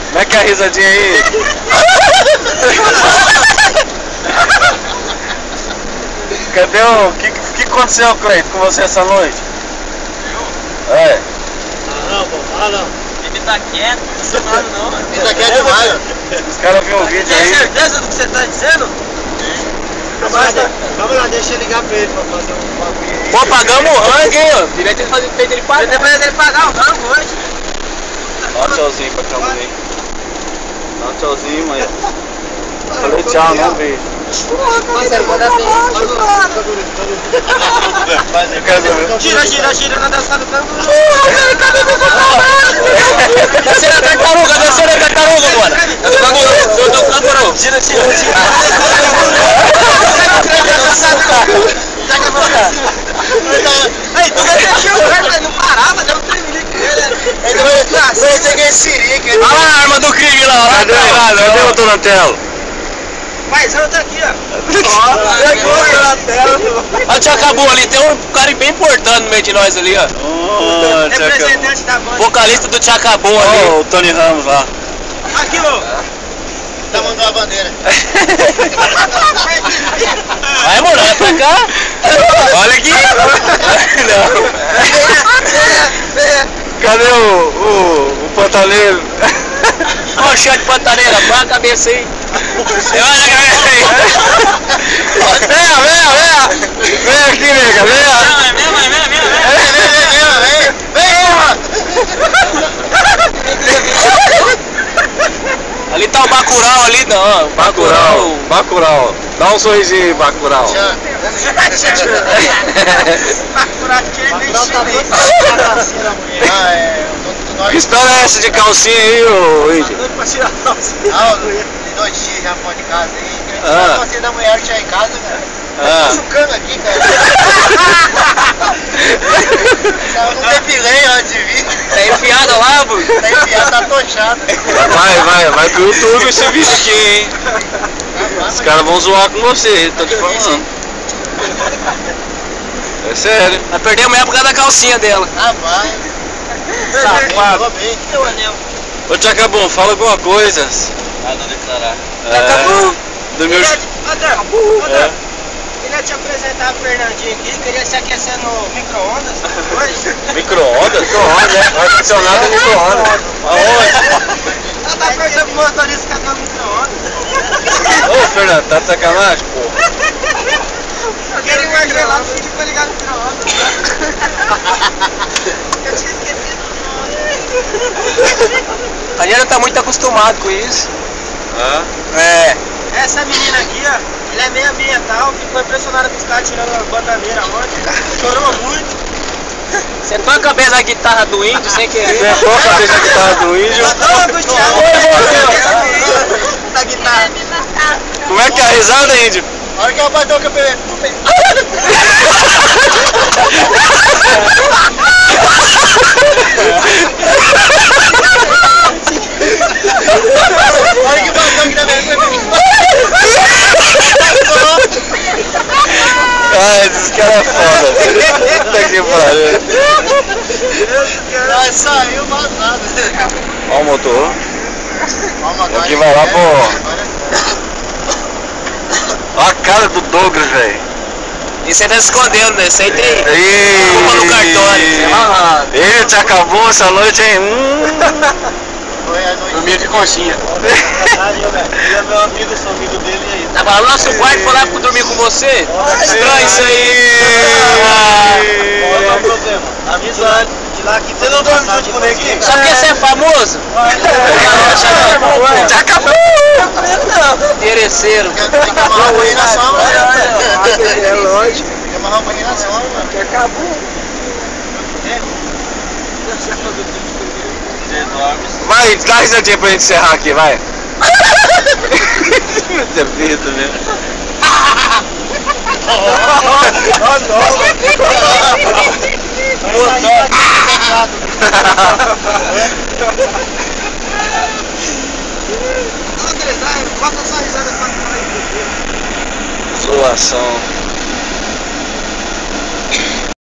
Como é que é a risadinha aí? Cadê o... que aconteceu, Cleito, com você essa noite? Eu? É. Não, não. Ele tá quieto, não disse nada não. Ele tá quieto demais. Os caras viram um vídeo Tem aí. certeza do que você tá dizendo? Vamos lá, deixa eu ligar pra ele pra fazer um bagulho. Pô, pagamos o rango, hein, ó. Devia ter feito ele pagar. Depois dele pagar o rango hoje. Dá um tchauzinho pra cá, aí. Dá um tchauzinho, mãe. Falei tchau, não beijo. Gira na dança do canguru. Descendo a tartaruga, bora. Eu tô canguru. Gira. Aí, tu vai deixar o cara, não parava, deu um tremelique nele. Eu peguei sirica. Olha lá a arma do crime lá. Cadê o Donatello? Mas eu tô aqui, ó. Olha o Tchacabum ali, tem um cara bem importante no meio de nós ali, ó. Representante da banda. Vocalista do Tchacabum ali. Ó, o Tony Ramos lá. Aqui, ó. Tá mandando a bandeira. Vai, mano, vai pra cá. Olha aqui. Não. Cadê o pantaleiro? Olha o chão de pantaneira, põe a cabeça aí. Olha a cabeça aí. Vem aqui, nega, Ali tá o Bacurau ali, não. Bacurau. Dá um sorrisinho aí, Bacurau. Que história é essa de calcinha aí, ô Índio? De noitinha já fora de casa aí. A calcinha da mulher tinha em casa, cara. Tá chucando aqui, cara. Eu não depilei antes de vir. Tá enfiado lá, bro? Tá enfiado, tá tochado. Vai pro YouTube esse vídeo aqui, hein? Os caras vão zoar com você, tô te falando. É sério. Nós perdemos a época da calcinha dela. Ah, vai. Safado. Teu anel. Ô Tchacabum, fala alguma coisa. Nada a declarar. Do meu... André, queria te apresentar a Fernandinho aqui, queria se aquecer no micro-ondas hoje. Micro-ondas? Micro-ondas, ar-condicionado micro-ondas. Aonde? Ela tá perguntando pro motorista cadê o micro-ondas. Ô Fernando, tá de sacanagem, pô? Porque ele marquei lá, pedi pra ligar o micro-ondas. Eu tinha esquecido o nome. A Daniela tá muito acostumado com isso. É. Essa menina aqui, ó, ela é meio ambiental, ficou impressionada com os caras tirando a bananeira ontem, chorou muito. Sentou a cabeça na guitarra do índio sem querer. Sentou a cabeça na guitarra do índio. Adoro o Thiago, da guitarra. Como é que é a risada, índio? A hora que ela bateu o cabelo, tu fez. Olha que bateu aqui na minha. Ai, esse cara é foda. Puta que pariu. Ai, saiu vazado. Ó o motor. Vamos Aqui vai lá, pô. Olha a cara do Douglas, velho. E você tá se escondendo, né? Isso aí tem Ih, culpa no cartório. Ele te acabou essa noite, hein? Foi a noite. Dormia de conchinha. Ele é meu amigo, sou amigo dele aí. Tava lá no nosso quarto, foi lá pra dormir com você? Estranho isso aí. Qual é o problema? Amizade. De lá que você não dorme junto com ninguém. Só porque você é famoso? Te acabou! Interesseiro. Tem que amarrar o banho na sombra. É lógico. Tem que amarrar o banho na sombra. Que acabou. Vai, dá risadinha pra gente encerrar aqui, vai. Você é besta mesmo. Bota só a risada pra fora aí. Zoação.